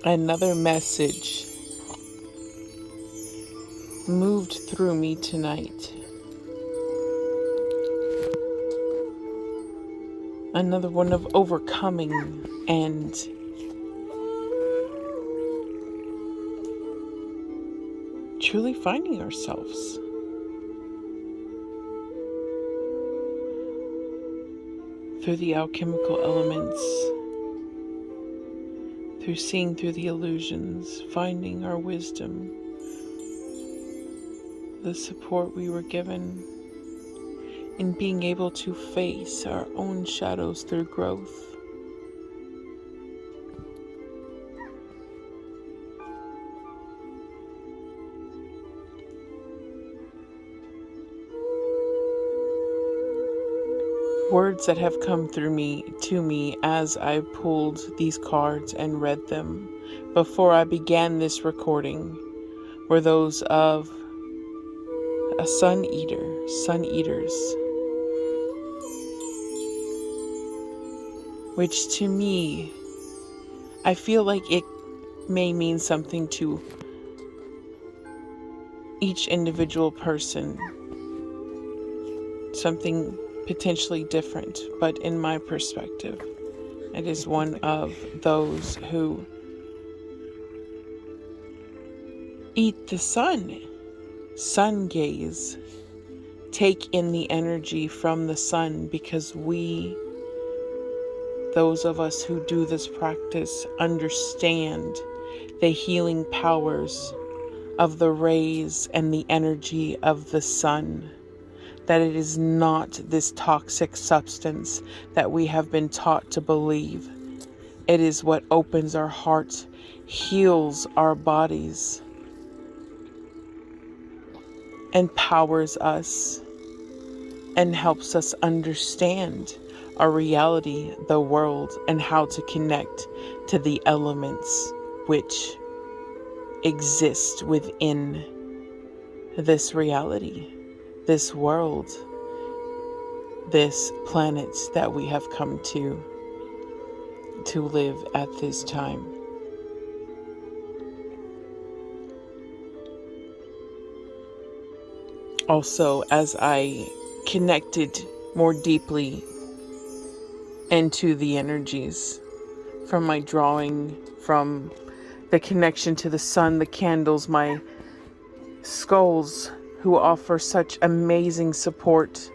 Another message moved through me tonight. Another one of overcoming and truly finding ourselves. Through the alchemical elements, through seeing through the illusions, finding our wisdom, the support we were given, and being able to face our own shadows through growth. Words that have come to me as I pulled these cards and read them before I began this recording were those of a sun-eaters, which to me, I feel like it may mean something to each individual person, something potentially different, but in my perspective, it is one of those who eat the sun gaze, take in the energy from the sun, because those of us who do this practice, understand the healing powers of the rays and the energy of the sun. That it is not this toxic substance that we have been taught to believe. It is what opens our hearts, heals our bodies, empowers us, and helps us understand our reality, the world, and how to connect to the elements which exist within this reality, this world, this planet that we have come to live at this time. Also, as I connected more deeply into the energies from my drawing, from the connection to the sun, the candles, my skulls, who offer such amazing support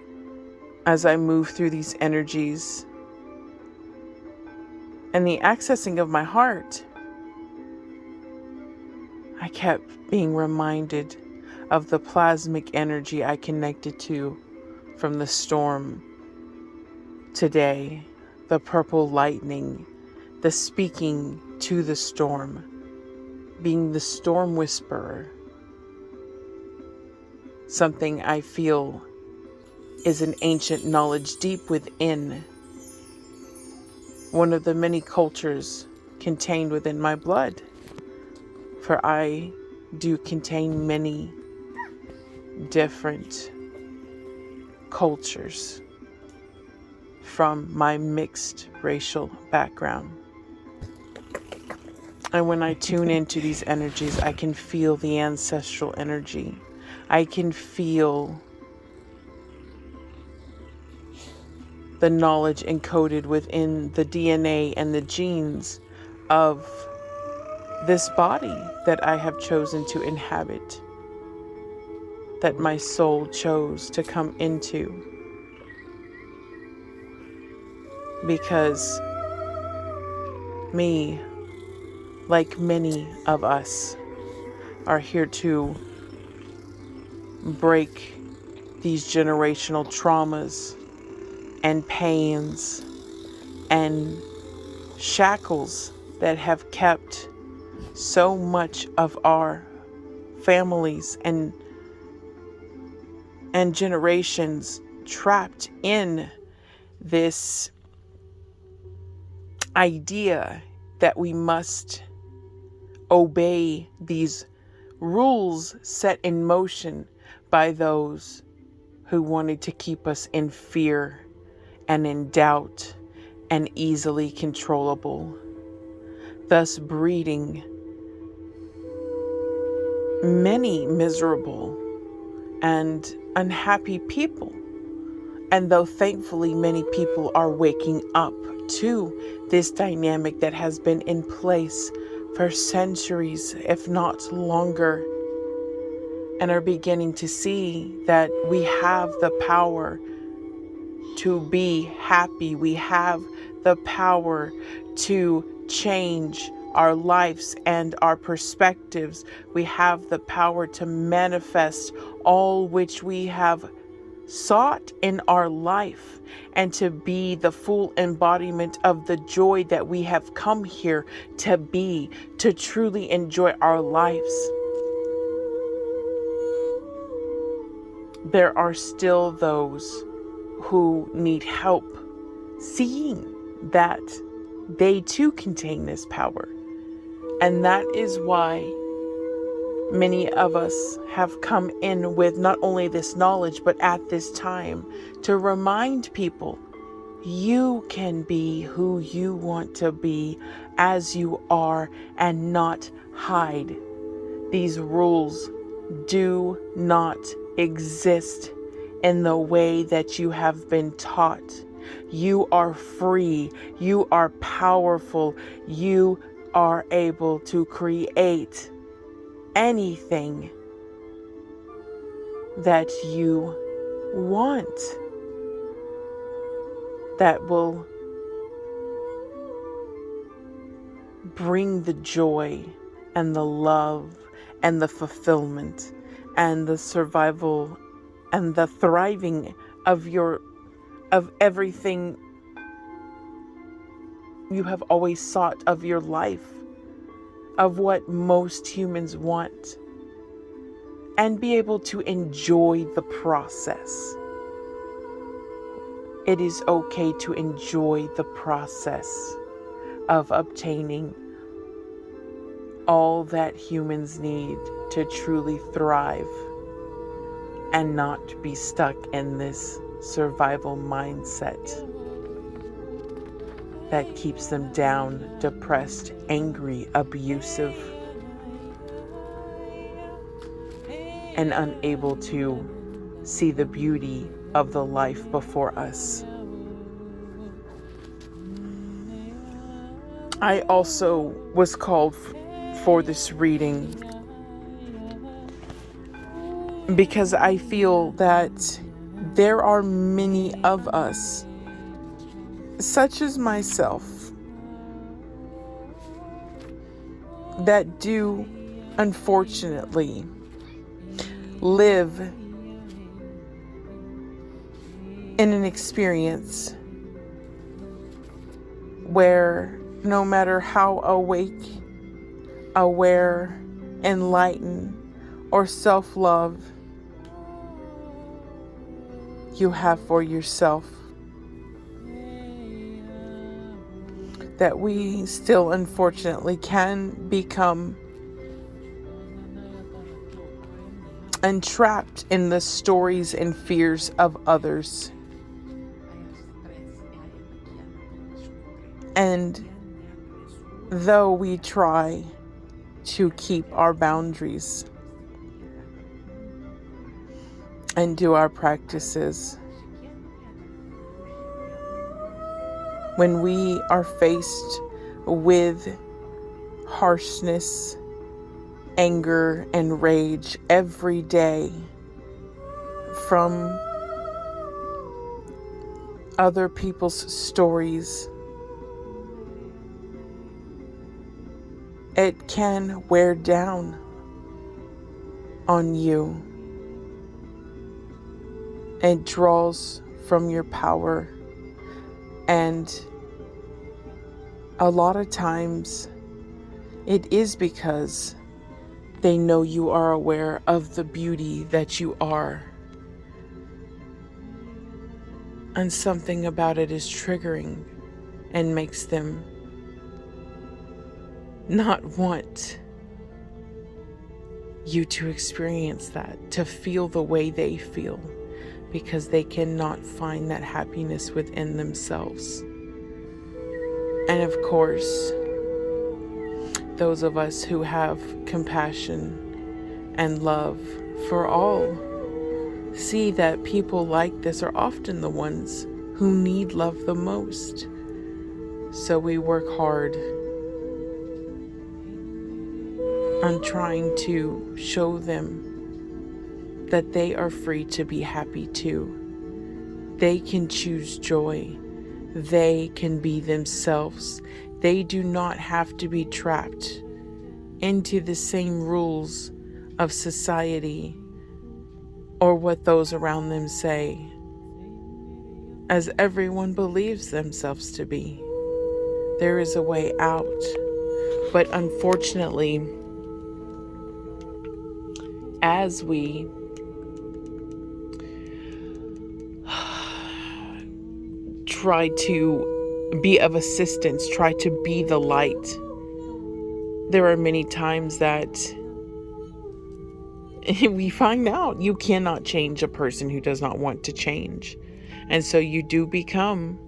as I move through these energies, and the accessing of my heart, I kept being reminded of the plasmic energy I connected to from the storm today, the purple lightning, the speaking to the storm, being the storm whisperer. Something I feel is an ancient knowledge deep within one of the many cultures contained within my blood. For I do contain many different cultures from my mixed racial background. And when I tune into these energies, I can feel the ancestral energy. I can feel the knowledge encoded within the DNA and the genes of this body that I have chosen to inhabit, that my soul chose to come into. Because me, like many of us, are here to break these generational traumas and pains and shackles that have kept so much of our families and generations trapped in this idea that we must obey these rules set in motion by those who wanted to keep us in fear and in doubt and easily controllable. thus breeding many miserable and unhappy people. And though thankfully many people are waking up to this dynamic that has been in place for centuries, if not longer, and are beginning to see that we have the power to be happy, we have the power to change our lives and our perspectives, we have the power to manifest all which we have sought in our life, and to be the full embodiment of the joy that we have come here to be, to truly enjoy our lives. There are still those who need help seeing that they too contain this power. And that is why many of us have come in with not only this knowledge, but at this time to remind people, you can be who you want to be as you are and not hide. These rules do not exist in the way that you have been taught. You are free. You are powerful. You are able to create anything that you want that will bring the joy and the love and the fulfillment and the survival and the thriving of everything you have always sought of your life, of what most humans want, and be able to enjoy the process. It is okay to enjoy the process of obtaining all that humans need to truly thrive and not be stuck in this survival mindset that keeps them down, depressed, angry, abusive, and unable to see the beauty of the life before us. I also was called for this reading because I feel that there are many of us, such as myself, that do unfortunately live in an experience where no matter how awake, aware, enlightened, or self-love you have for yourself, that we still unfortunately can become entrapped in the stories and fears of others. And though we try to keep our boundaries and do our practices, when we are faced with harshness, anger, and rage every day from other people's stories, it can wear down on you. It draws from your power, and a lot of times it is because they know you are aware of the beauty that you are, and something about it is triggering and makes them not want you to experience that, to feel the way they feel, because they cannot find that happiness within themselves. And of course, those of us who have compassion and love for all see that people like this are often the ones who need love the most. So we work hard on trying to show them that they are free to be happy too. They can choose joy. They can be themselves. They do not have to be trapped into the same rules of society or what those around them say, as everyone believes themselves to be. There is a way out, but unfortunately, as we try to be of assistance, try to be the light, there are many times that we find out you cannot change a person who does not want to change. And so you do become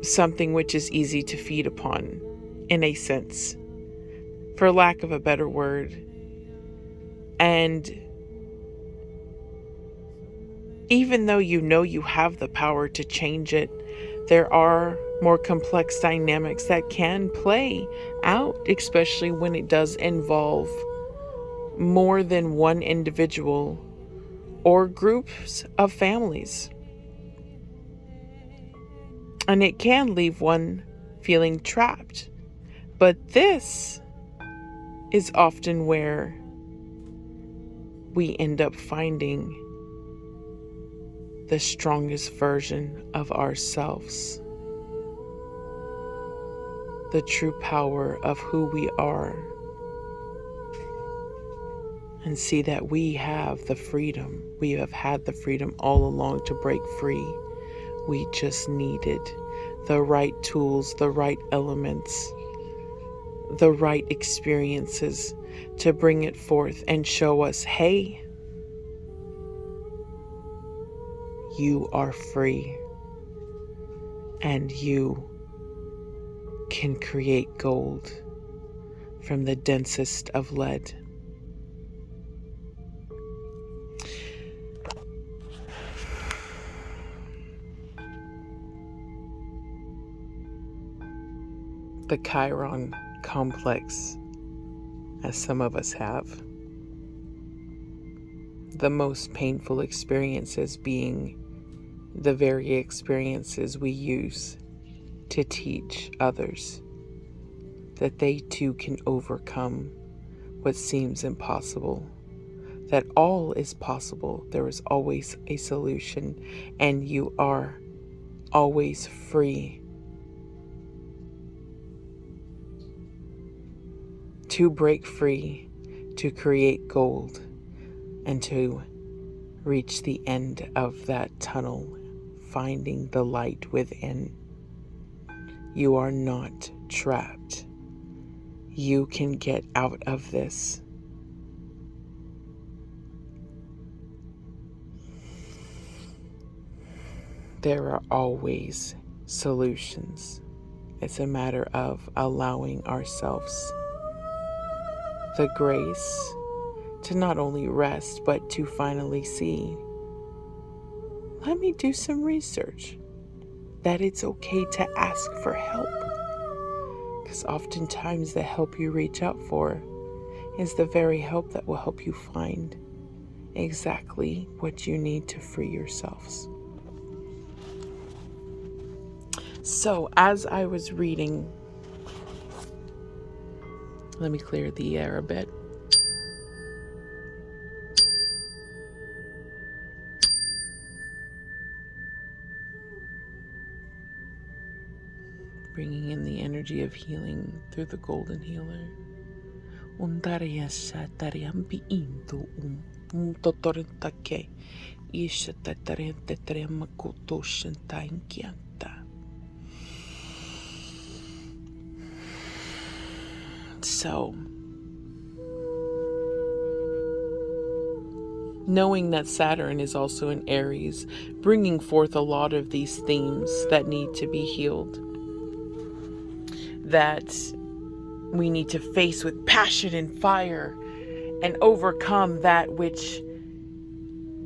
something which is easy to feed upon, in a sense, for lack of a better word. And even though you know you have the power to change it, there are more complex dynamics that can play out, especially when it does involve more than one individual or groups of families. And it can leave one feeling trapped. But this is often where we end up finding the strongest version of ourselves, the true power of who we are, and see that we have the freedom. We have had the freedom all along to break free. We just needed the right tools, the right elements, the right experiences to bring it forth and show us, hey, you are free and you can create gold from the densest of lead. The Chiron complex, as some of us have. The most painful experiences being the very experiences we use to teach others that they too can overcome what seems impossible, that all is possible. There is always a solution, and you are always free to break free, to create gold, and to reach the end of that tunnel, finding the light within. You are not trapped. You can get out of this. There are always solutions. It's a matter of allowing ourselves the grace to not only rest, but to finally see, let me do some research, that it's okay to ask for help. Because oftentimes the help you reach out for is the very help that will help you find exactly what you need to free yourselves. So as I was reading, let me clear the air a bit. Bringing in the energy of healing through the Golden Healer. So, knowing that Saturn is also in Aries, bringing forth a lot of these themes that need to be healed, that we need to face with passion and fire and overcome that which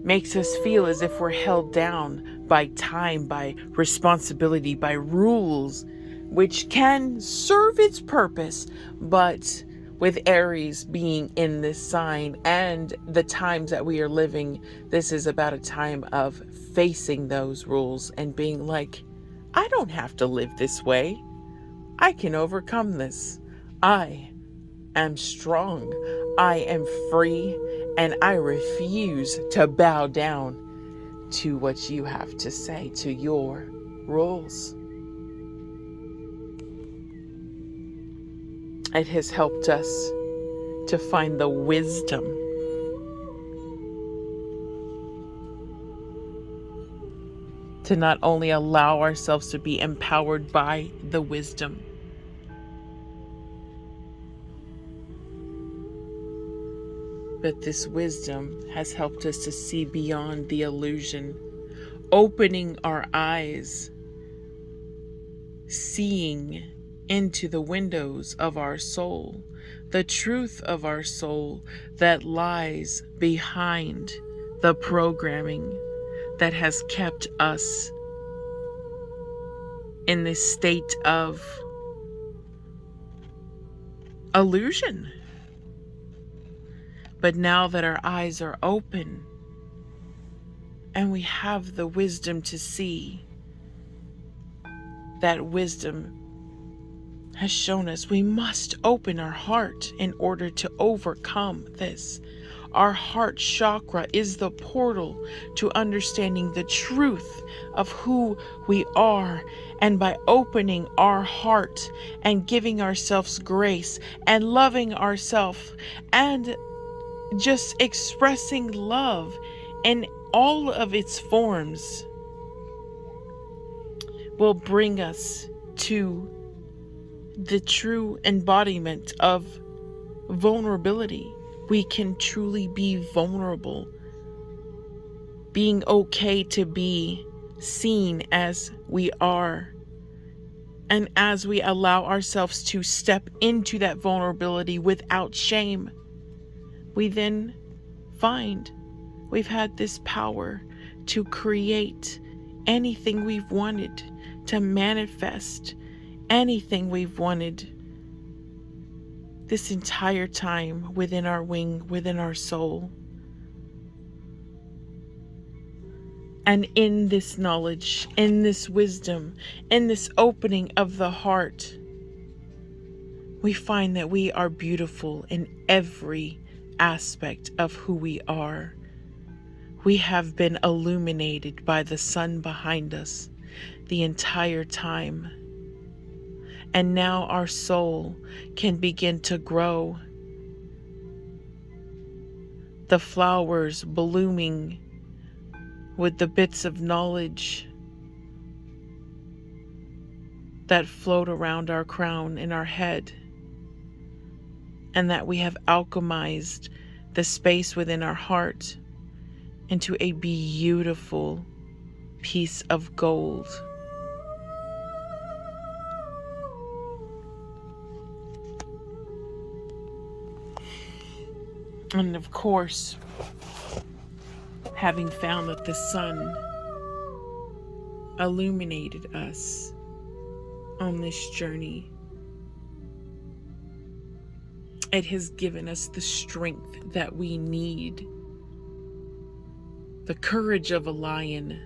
makes us feel as if we're held down by time, by responsibility, by rules, which can serve its purpose, but with Aries being in this sign and the times that we are living, this is about a time of facing those rules and being like, I don't have to live this way. I can overcome this. I am strong. I am free, and I refuse to bow down to what you have to say, to your rules. It has helped us to find the wisdom to not only allow ourselves to be empowered by the wisdom, but this wisdom has helped us to see beyond the illusion, opening our eyes, seeing into the windows of our soul, the truth of our soul that lies behind the programming that has kept us in this state of illusion. But now that our eyes are open and we have the wisdom to see, that wisdom has shown us we must open our heart in order to overcome this. Our heart chakra is the portal to understanding the truth of who we are. And by opening our heart and giving ourselves grace and loving ourselves and just expressing love in all of its forms will bring us to the true embodiment of vulnerability. We can truly be vulnerable, being okay to be seen as we are. And as we allow ourselves to step into that vulnerability without shame, we then find we've had this power to create anything we've wanted, to manifest anything we've wanted this entire time within our wing, within our soul. And in this knowledge, in this wisdom, in this opening of the heart, we find that we are beautiful in every aspect of who we are. We have been illuminated by the sun behind us the entire time. And now our soul can begin to grow. The flowers blooming with the bits of knowledge that float around our crown in our head, and that we have alchemized the space within our heart into a beautiful piece of gold. And of course, having found that the sun illuminated us on this journey, it has given us the strength that we need, the courage of a lion,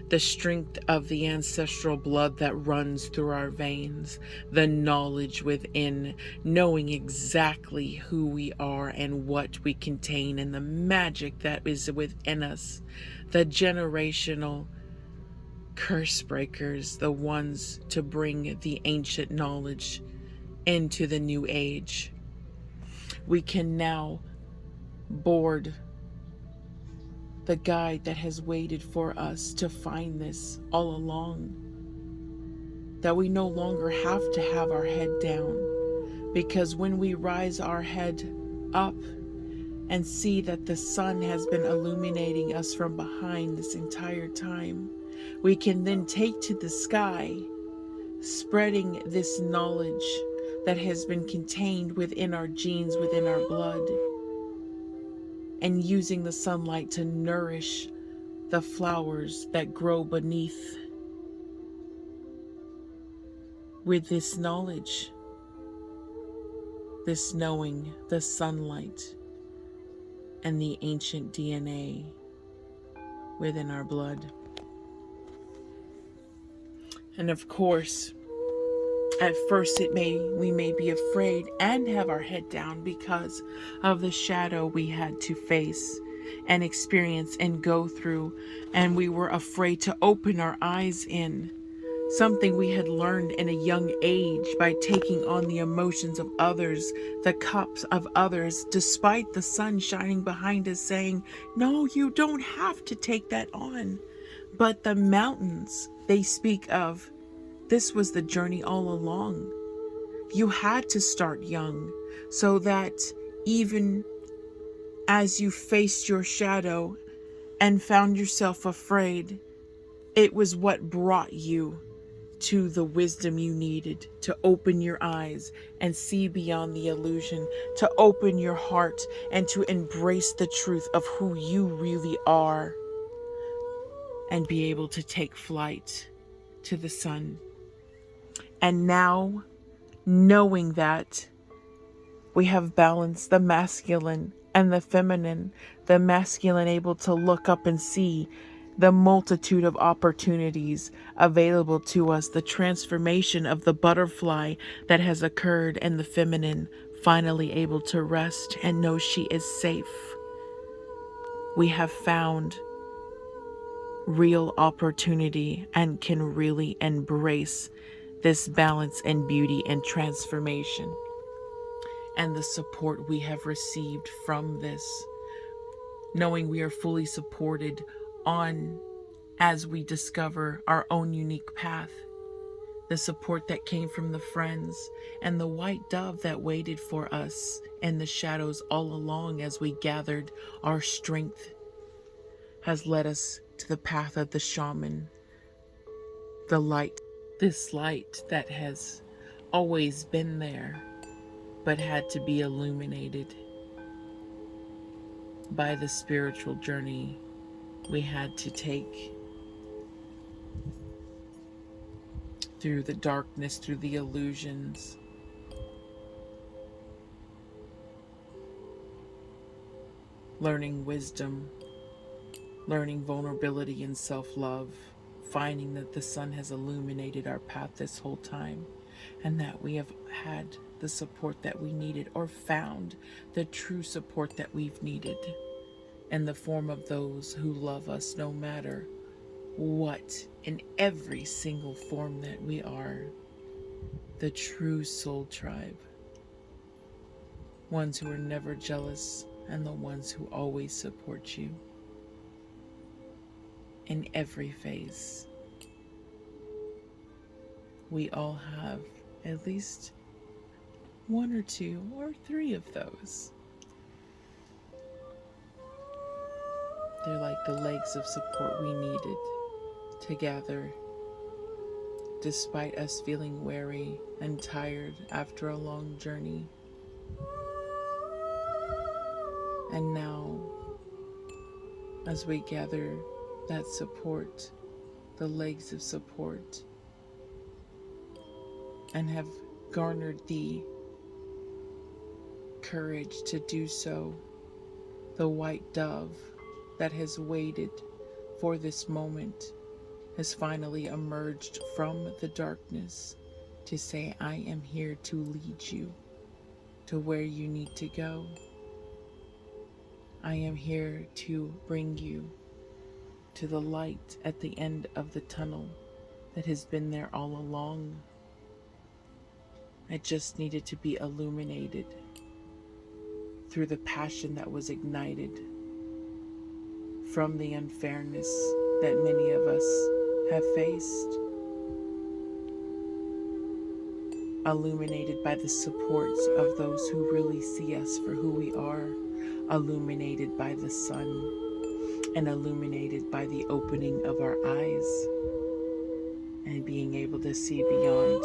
the strength of the ancestral blood that runs through our veins, the knowledge within, knowing exactly who we are and what we contain, and the magic that is within us, the generational curse breakers, the ones to bring the ancient knowledge into the new age. We can now board the guide that has waited for us to find this all along. That we no longer have to have our head down, because when we rise our head up, and see that the sun has been illuminating us from behind this entire time, we can then take to the sky, spreading this knowledge that has been contained within our genes, within our blood, and using the sunlight to nourish the flowers that grow beneath with this knowledge, this knowing, the sunlight, and the ancient DNA within our blood. And of course, at first we may be afraid and have our head down because of the shadow we had to face and experience and go through, and we were afraid to open our eyes in something we had learned in a young age by taking on the emotions of others, the cups of others, despite the sun shining behind us saying, no, you don't have to take that on. But the mountains they speak of, this was the journey all along. You had to start young so that even as you faced your shadow and found yourself afraid, it was what brought you to the wisdom you needed to open your eyes and see beyond the illusion, to open your heart and to embrace the truth of who you really are and be able to take flight to the sun. And now, knowing that we have balanced the masculine and the feminine, the masculine able to look up and see the multitude of opportunities available to us, the transformation of the butterfly that has occurred, and the feminine finally able to rest and know she is safe. We have found real opportunity and can really embrace this balance and beauty and transformation. And the support we have received from this, knowing we are fully supported on as we discover our own unique path, the support that came from the friends and the white dove that waited for us in the shadows all along as we gathered our strength, has led us to the path of the shaman, the light, this light that has always been there but had to be illuminated by the spiritual journey we had to take through the darkness, through the illusions. Learning wisdom, learning vulnerability and self-love, finding that the sun has illuminated our path this whole time, and that we have had the support that we needed, or found the true support that we've needed, in the form of those who love us no matter what, in every single form that we are. The true soul tribe. Ones who are never jealous, and the ones who always support you in every phase. We all have at least one or two or three of those. They're like the legs of support we needed to gather, despite us feeling weary and tired after a long journey. And now, as we gather that support, the legs of support, and have garnered the courage to do so, the white dove that has waited for this moment has finally emerged from the darkness to say, I am here to lead you to where you need to go. I am here to bring you to the light at the end of the tunnel that has been there all along. I just needed to be illuminated through the passion that was ignited from the unfairness that many of us have faced, illuminated by the supports of those who really see us for who we are, illuminated by the sun and illuminated by the opening of our eyes and being able to see beyond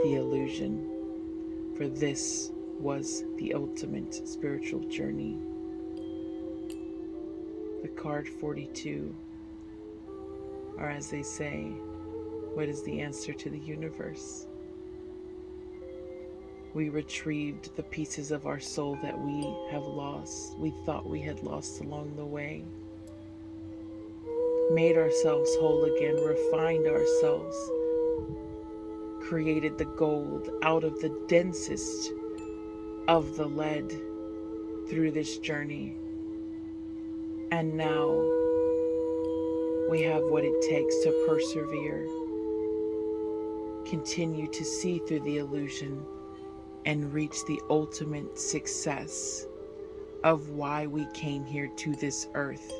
the illusion. For this was the ultimate spiritual journey. The card 42, or as they say, what is the answer to the universe? We retrieved the pieces of our soul that we have lost, we thought we had lost along the way, made ourselves whole again, refined ourselves, created the gold out of the densest of the lead through this journey. And now we have what it takes to persevere, continue to see through the illusion, and reach the ultimate success of why we came here to this earth,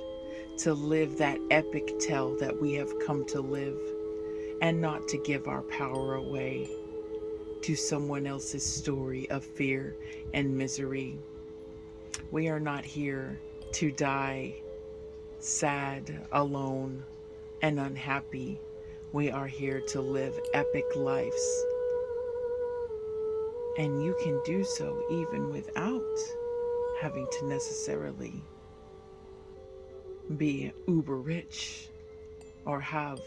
to live that epic tale that we have come to live, and not to give our power away to someone else's story of fear and misery. We are not here to die sad, alone, and unhappy. We are here to live epic lives. And you can do so even without having to necessarily be uber rich or have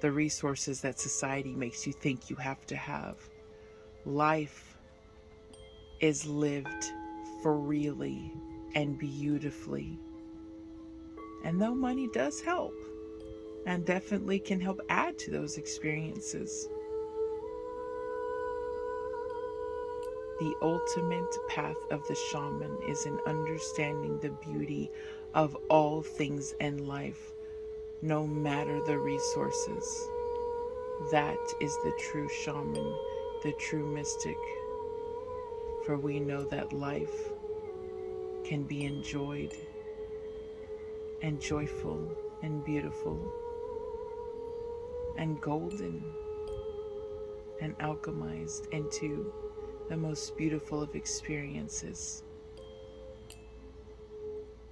the resources that society makes you think you have to have. Life is lived freely and beautifully. And though money does help, and definitely can help add to those experiences, the ultimate path of the shaman is in understanding the beauty of all things in life, no matter the resources. That is the true shaman, the true mystic. For we know that life can be enjoyed and joyful and beautiful and golden and alchemized into the most beautiful of experiences,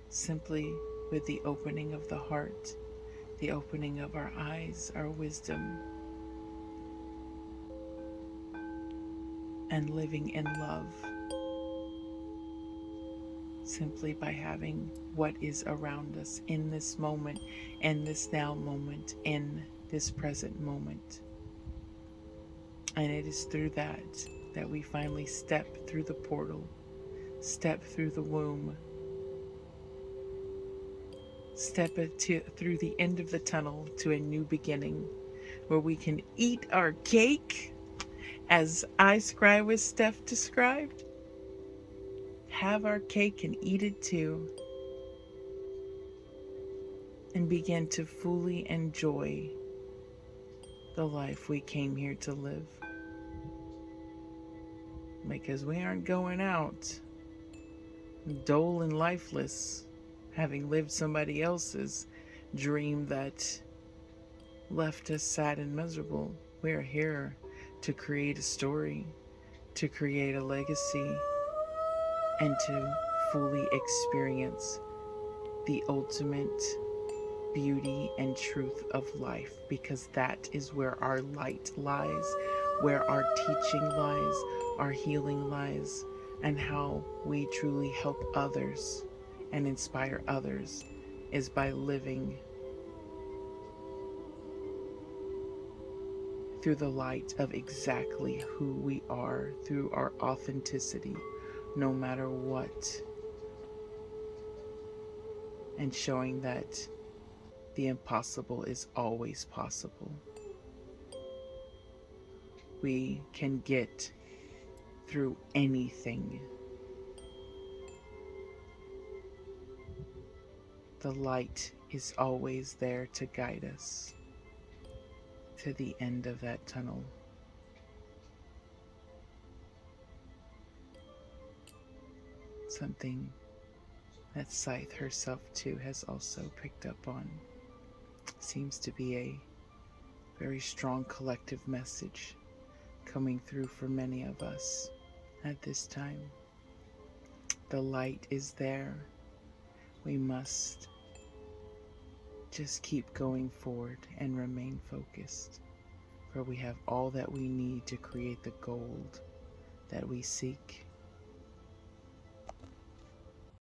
simply with the opening of the heart, the opening of our eyes, our wisdom, and living in love, simply by having what is around us in this moment, in this now moment, in this present moment. And it is through that we finally step through the portal, step through the womb, step through the end of the tunnel to a new beginning, where we can eat our cake, as I Scry with Steph described. Have our cake and eat it too, and begin to fully enjoy the life we came here to live. Because we aren't going out dull and lifeless, having lived somebody else's dream that left us sad and miserable. We are here to create a story, to create a legacy, and to fully experience the ultimate beauty and truth of life, because that is where our light lies, where our teaching lies, our healing lies, and how we truly help others and inspire others is by living through the light of exactly who we are, through our authenticity, no matter what, and showing that the impossible is always possible. We can get through anything. The light is always there to guide us to the end of that tunnel. Something that Scythe herself too has also picked up on. Seems to be a very strong collective message coming through for many of us at this time. The light is there. We must just keep going forward and remain focused, for we have all that we need to create the gold that we seek.